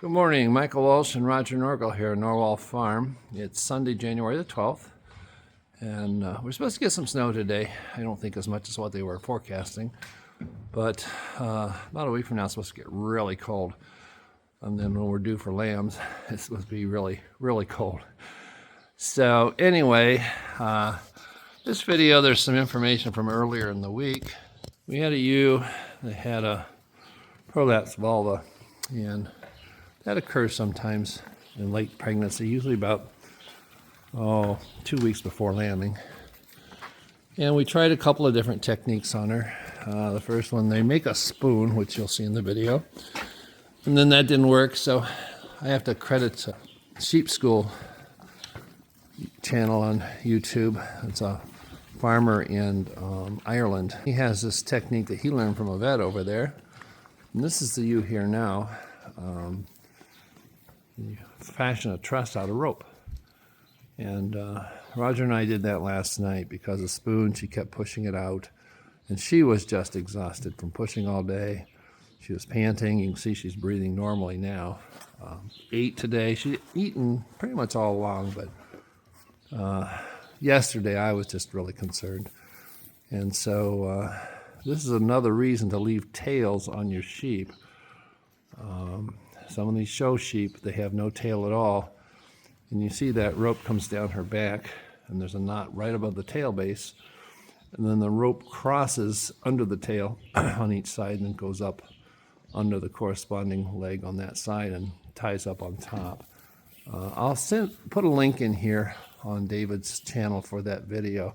Good morning, Michael Walsh and Roger Norgal here at Norwal Farm. It's Sunday, January the 12th, and we're supposed to get some snow today. I don't think as much as what they were forecasting, but about a week from now it's supposed to get really cold. And then when we're due for lambs, it's supposed to be really, really cold. So anyway, this video, there's some information from earlier in the week. We had a ewe that had a prolapsed vulva, and that occurs sometimes in late pregnancy, usually about 2 weeks before lambing. And we tried a couple of different techniques on her. The first one, they make a spoon, which you'll see in the video. And then that didn't work, so I have to credit Sheep School channel on YouTube. It's a farmer in Ireland. He has this technique that he learned from a vet over there. And this is the ewe here now. You fashion a truss out of rope. And Roger and I did that last night because the spoon, she kept pushing it out. And she was just exhausted from pushing all day. She was panting. You can see she's breathing normally now. Ate today. She'd eaten pretty much all along, but yesterday I was just really concerned. And so this is another reason to leave tails on your sheep. Some of these show sheep, they have no tail at all. And you see that rope comes down her back, and there's a knot right above the tail base. And then the rope crosses under the tail on each side and goes up under the corresponding leg on that side and ties up on top. I'll put a link in here on David's channel for that video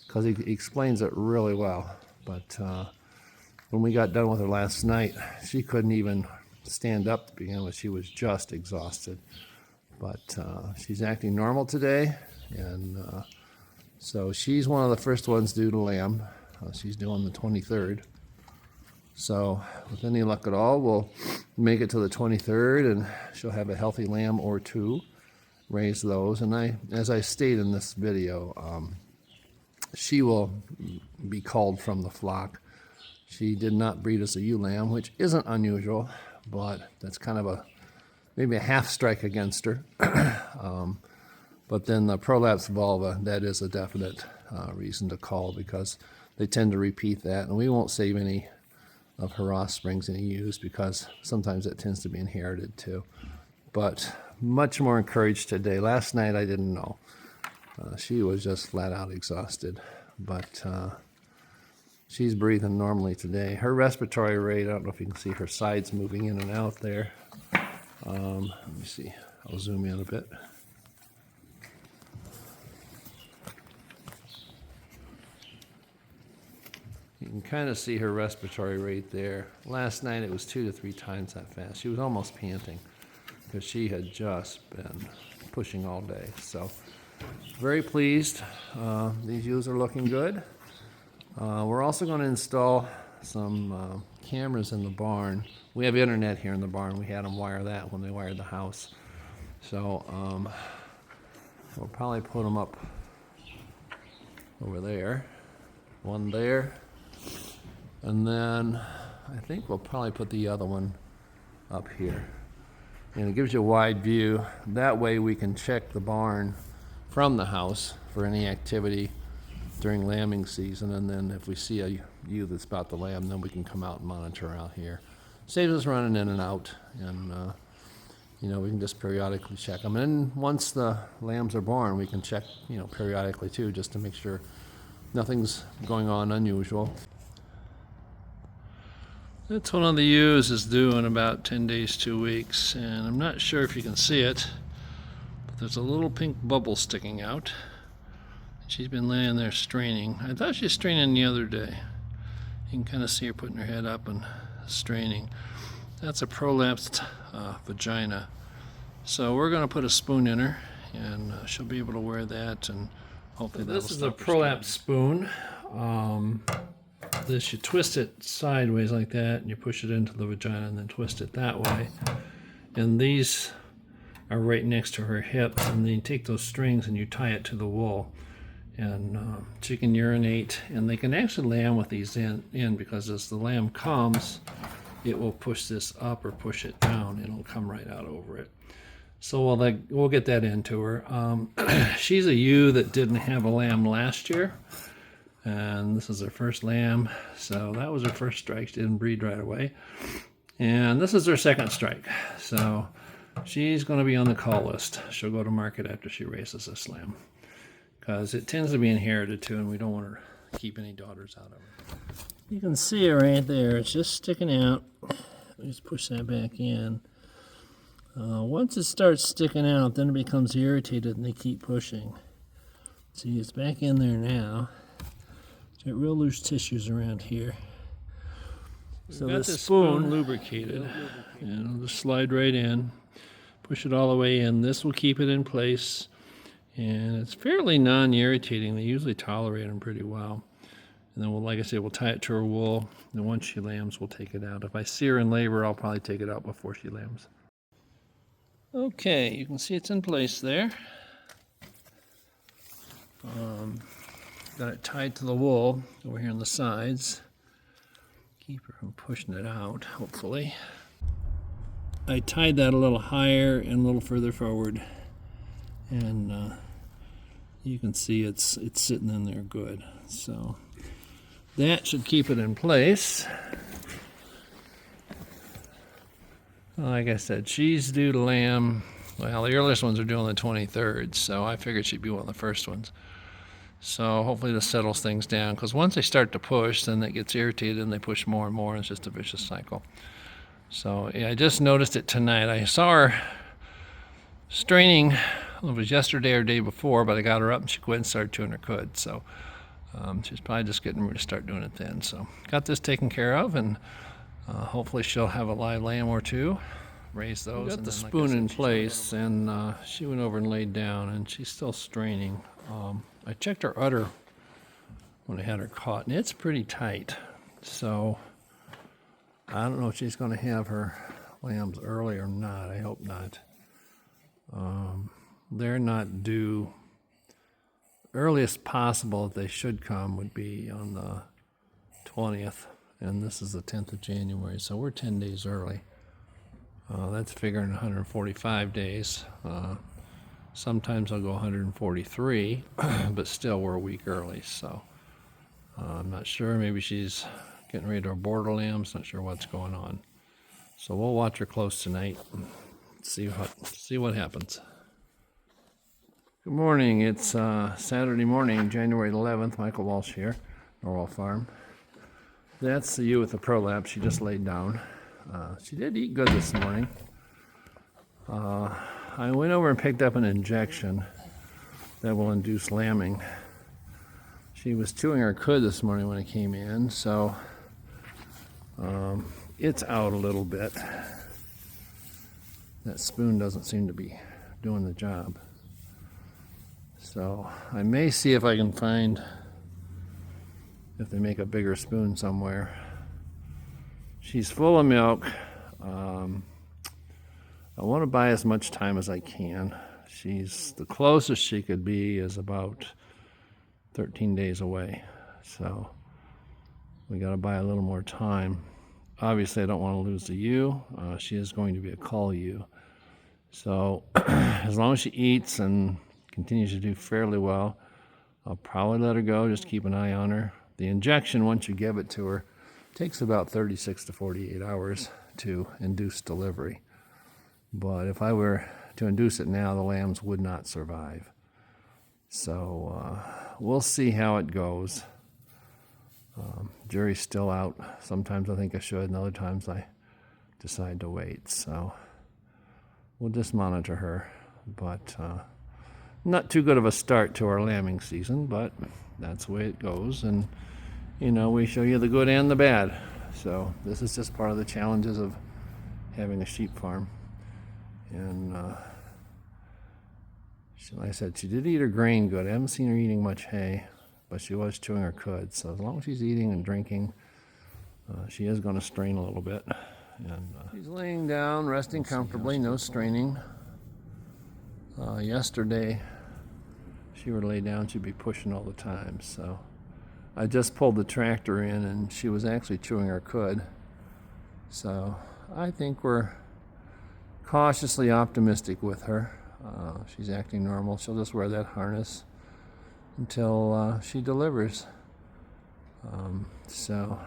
because he explains it really well. But when we got done with her last night, she couldn't even stand up to begin with. She was just exhausted. But she's acting normal today, and so she's one of the first ones due to lamb. She's due on the 23rd. So with any luck at all, we'll make it to the 23rd, and she'll have a healthy lamb or two, raise those. And as I state in this video, she will be culled from the flock. She did not breed as a ewe lamb, which isn't unusual, but that's kind of maybe a half strike against her. But then the prolapsed vulva, that is a definite reason to cull because they tend to repeat that, and we won't save any of her offsprings any ewes because sometimes it tends to be inherited too. But much more encouraged today. Last night I didn't know. She was just flat out exhausted, but she's breathing normally today. Her respiratory rate, I don't know if you can see her sides moving in and out there. Let me see. I'll zoom in a bit. You can kind of see her respiratory rate there. Last night it was 2 to 3 times that fast. She was almost panting because she had just been pushing all day. So very pleased. These ewes are looking good. We're also going to install some cameras in the barn. We have internet here in the barn. We had them wire that when they wired the house. So we'll probably put them up over there. One there. And then I think we'll probably put the other one up here. And it gives you a wide view. That way we can check the barn from the house for any activity during lambing season, and then if we see a ewe that's about to lamb, then we can come out and monitor out here. Saves us running in and out, and we can just periodically check them. And once the lambs are born, we can check periodically too, just to make sure nothing's going on unusual. That's one of the ewes is due in about 10 days, 2 weeks, and I'm not sure if you can see it, but there's a little pink bubble sticking out. She's been laying there straining. I thought she was straining the other day. You can kind of see her putting her head up and straining. That's a prolapsed vagina. So we're going to put a spoon in her, and she'll be able to wear that, and hopefully that'll stop. This is a prolapsed spoon. This, you twist it sideways like that, and you push it into the vagina, and then twist it that way. And these are right next to her hips, and then you take those strings and you tie it to the wool. And she can urinate, and they can actually lamb with these in because as the lamb comes, it will push this up or push it down. It'll come right out over it. So we'll get that into her. She's a ewe that didn't have a lamb last year, and this is her first lamb. So that was her first strike. She didn't breed right away. And this is her second strike. So she's going to be on the call list. She'll go to market after she races this lamb, because it tends to be inherited too, and we don't want her to keep any daughters out of her. You can see it right there. It's just sticking out. Let me just push that back in. Once it starts sticking out, then it becomes irritated and they keep pushing. See, it's back in there now. It's got real loose tissues around here. So the spoon lubricated, and it'll just slide right in. Push it all the way in. This will keep it in place, and it's fairly non-irritating. They usually tolerate them pretty well. And then, like I said, we'll tie it to her wool, and once she lambs, we'll take it out. If I see her in labor, I'll probably take it out before she lambs. Okay, you can see it's in place there. Got it tied to the wool over here on the sides. Keep her from pushing it out, hopefully. I tied that a little higher and a little further forward, and you can see it's sitting in there good. So that should keep it in place. Like I said, she's due to lamb. Well, the earliest ones are due on the 23rd, so I figured she'd be one of the first ones. So hopefully this settles things down, because once they start to push, then it gets irritated and they push more and more, and it's just a vicious cycle. So yeah, I just noticed it tonight. I saw her straining, it was yesterday or day before, but I got her up and she went and started chewing her cud. So she's probably just getting ready to start doing it then. So got this taken care of, and hopefully she'll have a live lamb or two, raise those. Got the spoon in place, and she went over and laid down, and she's still straining. I checked her udder when I had her caught, and it's pretty tight. So I don't know if she's going to have her lambs early or not. I hope not. They're not due. Earliest possible that they should come would be on the 20th. And this is the 10th of January, so we're 10 days early. That's figuring 145 days. Sometimes I'll go 143, but still we're a week early, so I'm not sure. Maybe she's getting ready to abort her lambs, not sure what's going on. So we'll watch her close tonight and see what happens. Good morning. It's Saturday morning, January 11th. Michael Walsh here, Norwal Farm. That's the ewe with the prolapse. She just laid down. She did eat good this morning. I went over and picked up an injection that will induce lambing. She was chewing her cud this morning when I came in, so it's out a little bit. That spoon doesn't seem to be doing the job. So I may see if I can find, if they make a bigger spoon somewhere. She's full of milk. I want to buy as much time as I can. She's, the closest she could be is about 13 days away. So we got to buy a little more time. Obviously, I don't want to lose the ewe. She is going to be a cull ewe. So as long as she eats and continues to do fairly well, I'll probably let her go, just keep an eye on her. The injection, once you give it to her, takes about 36 to 48 hours to induce delivery. But if I were to induce it now, the lambs would not survive. So we'll see how it goes. Jury's still out. Sometimes I think I should, and other times I decide to wait. So we'll just monitor her. But not too good of a start to our lambing season, but that's the way it goes. And, you know, we show you the good and the bad. So this is just part of the challenges of having a sheep farm. And like I said, she did eat her grain good. I haven't seen her eating much hay, but she was chewing her cud. So as long as she's eating and drinking, she is going to strain a little bit. And she's laying down, resting comfortably, no straining. Yesterday, she would lay down, she'd be pushing all the time. So I just pulled the tractor in, and she was actually chewing her cud. So I think we're cautiously optimistic with her. She's acting normal. She'll just wear that harness until she delivers. So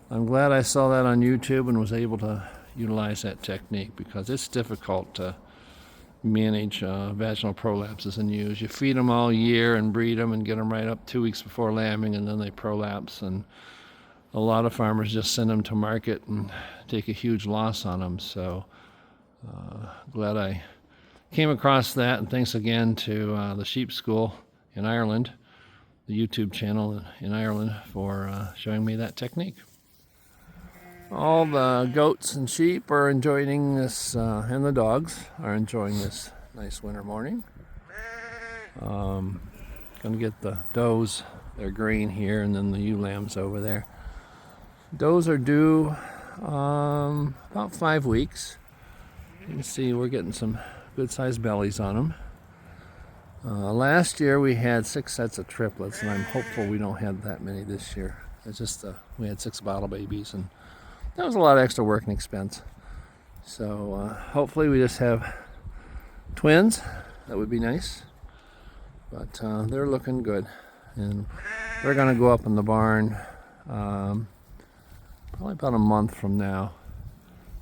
I'm glad I saw that on YouTube and was able to utilize that technique, because it's difficult to manage vaginal prolapses in ewes. You feed them all year and breed them and get them right up 2 weeks before lambing, and then they prolapse, and a lot of farmers just send them to market and take a huge loss on them. So glad I came across that, and thanks again to the Sheep School in Ireland, the YouTube channel in Ireland, for showing me that technique. All the goats and sheep are enjoying this, and the dogs are enjoying this nice winter morning. Gonna get the does, they're green here, and then the ewe lambs over there. Does are due about 5 weeks. You can see we're getting some good sized bellies on them. Last year we had 6 sets of triplets, and I'm hopeful we don't have that many this year. It's just we had 6 bottle babies, and that was a lot of extra work and expense. So hopefully we just have twins. That would be nice. But they're looking good, and they're going to go up in the barn probably about a month from now.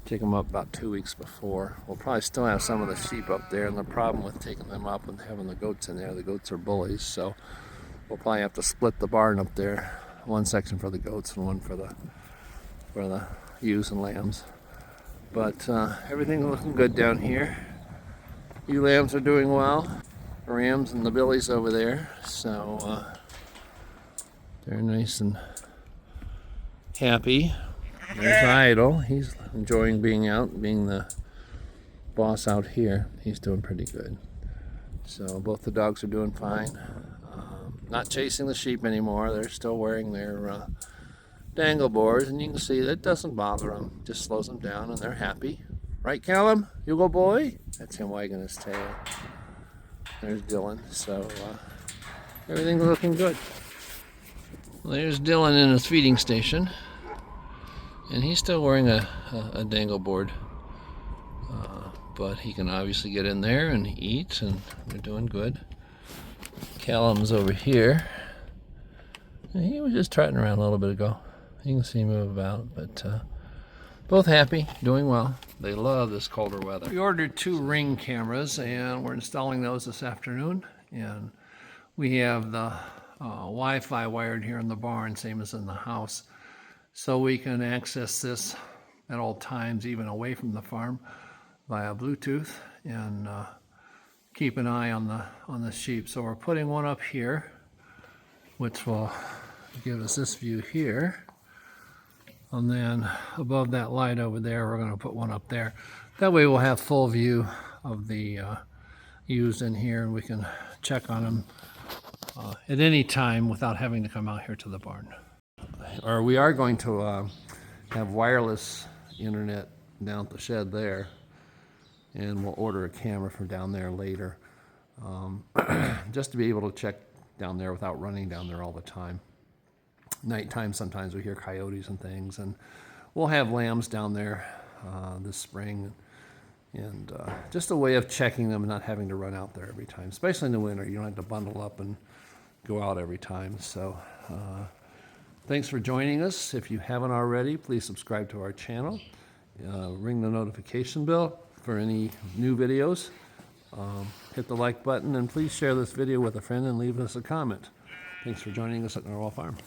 Take them up about 2 weeks before. We'll probably still have some of the sheep up there, and the problem with taking them up and having the goats in there, the goats are bullies, so we'll probably have to split the barn up there. One section for the goats and one for the ewes and lambs. But everything's looking good down here. Ewe lambs are doing well. Rams and the billies over there, so they're nice and happy. There's Idle. He's enjoying being out, being the boss out here. He's doing pretty good. So both the dogs are doing fine. Not chasing the sheep anymore. They're still wearing their dangle boards, and you can see that doesn't bother them. Just slows them down, and they're happy. Right, Callum? You go, boy? That's him wagging his tail. There's Dylan. So everything's looking good. Well, there's Dylan in his feeding station, and he's still wearing a dangle board. But he can obviously get in there and eat, and they're doing good. Callum's over here. He was just trotting around a little bit ago. You can see him move about, but both happy, doing well. They love this colder weather. We ordered 2 Ring cameras, and we're installing those this afternoon. And we have the Wi-Fi wired here in the barn, same as in the house, so we can access this at all times, even away from the farm, via Bluetooth, and keep an eye on the sheep. So we're putting one up here, which will give us this view here. And then above that light over there, we're going to put one up there. That way we'll have full view of the ewes in here, and we can check on them at any time without having to come out here to the barn. Or we are going to have wireless internet down at the shed there, and we'll order a camera from down there later, just to be able to check down there without running down there all the time. Nighttime, sometimes we hear coyotes and things, and we'll have lambs down there this spring, and just a way of checking them and not having to run out there every time, especially in the winter. You don't have to bundle up and go out every time. So thanks for joining us. If you haven't already, please subscribe to our channel. Ring the notification bell for any new videos. Hit the like button, and please share this video with a friend and leave us a comment. Thanks for joining us at Norwal Farm.